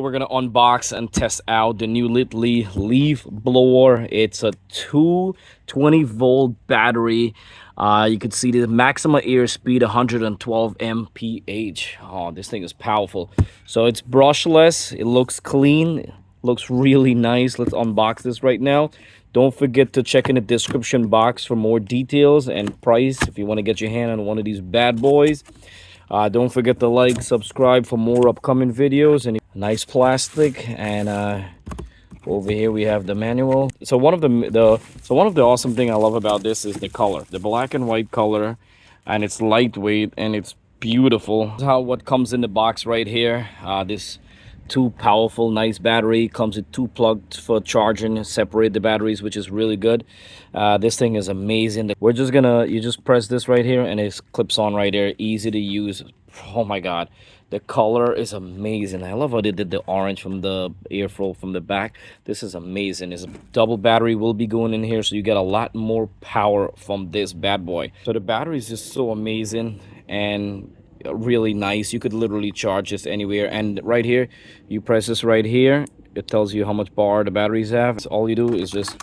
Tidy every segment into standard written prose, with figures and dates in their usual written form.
We're gonna unbox and test out the new Litheli leaf blower. It's a 220-volt battery. You can see the maximum airspeed 112 mph. Oh, this thing is powerful. So it's brushless. It looks clean. Looks really nice. Let's unbox this right now. Don't forget to check in the description box for more details and price if you want to get your hand on one of these bad boys. Don't forget to like, subscribe for more upcoming videos. And nice plastic. And over here we have the manual. So one of the awesome thing I love about this is the color, the black and white color, and it's lightweight and it's beautiful. This is what comes in the box right here. This two powerful nice battery comes with two plugs for charging, separate the batteries, which is really good. This thing is amazing. We're just gonna, you just press this right here and it clips on right there, easy to use. Oh my god, the color is amazing. I love how they did the orange from the airflow from the back. This is amazing. It's a double battery will be going in here, so you get a lot more power from this bad boy. So the battery is just so amazing and really nice. You could literally charge this anywhere. And right here, you press this right here, it tells you how much bar the batteries have. So all you do is just,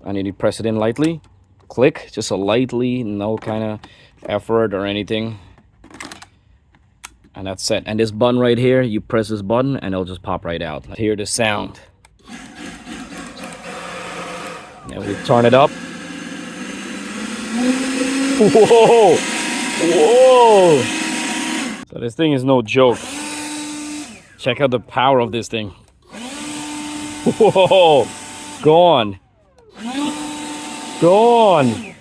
and then you press it in lightly, click, just a lightly, no kind of effort or anything, and that's it. And this button right here, you press this button and it'll just pop right out. Hear the sound. And we turn it up. Whoa, whoa. So this thing is no joke. Check out the power of this thing. Whoa, gone. Gone.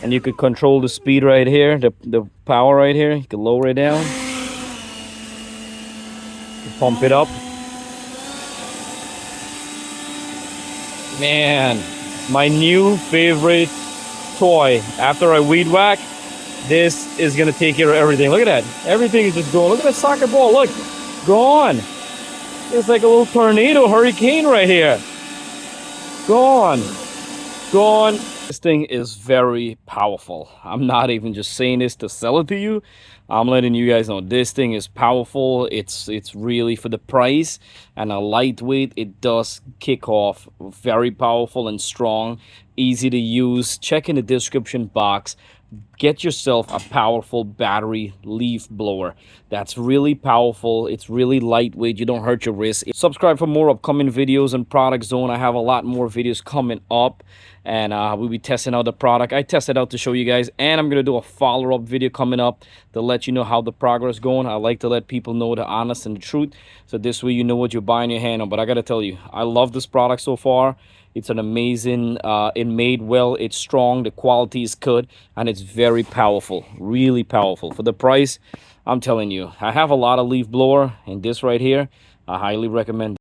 And you could control the speed right here, the power right here. You can lower it down. Pump it up. Man, my new favorite toy. After I weed whack, this is gonna take care of everything. Look at that. Everything is just going. Look at that soccer ball. Look, gone. It's like a little tornado, hurricane right here. Gone. Gone. This thing is very powerful. I'm not even just saying this to sell it to you. I'm letting you guys know this thing is powerful. It's really for the price and a lightweight. It does kick off. Very powerful and strong, easy to use. Check in the description box. Get yourself a powerful battery leaf blower. That's really powerful. It's really lightweight. You don't hurt your wrist. Subscribe for more upcoming videos and Product Zone. I have a lot more videos coming up, and we'll be testing out the product. I tested out to show you guys, and I'm gonna do a follow-up video coming up to let you know how the progress going. I like to let people know the honest and the truth, so this way you know what you're buying your hand on. But I gotta tell you, I love this product so far. It's an amazing, it made well, it's strong, the quality is good, and it's very powerful, really powerful. For the price, I'm telling you, I have a lot of leaf blower, and this right here, I highly recommend.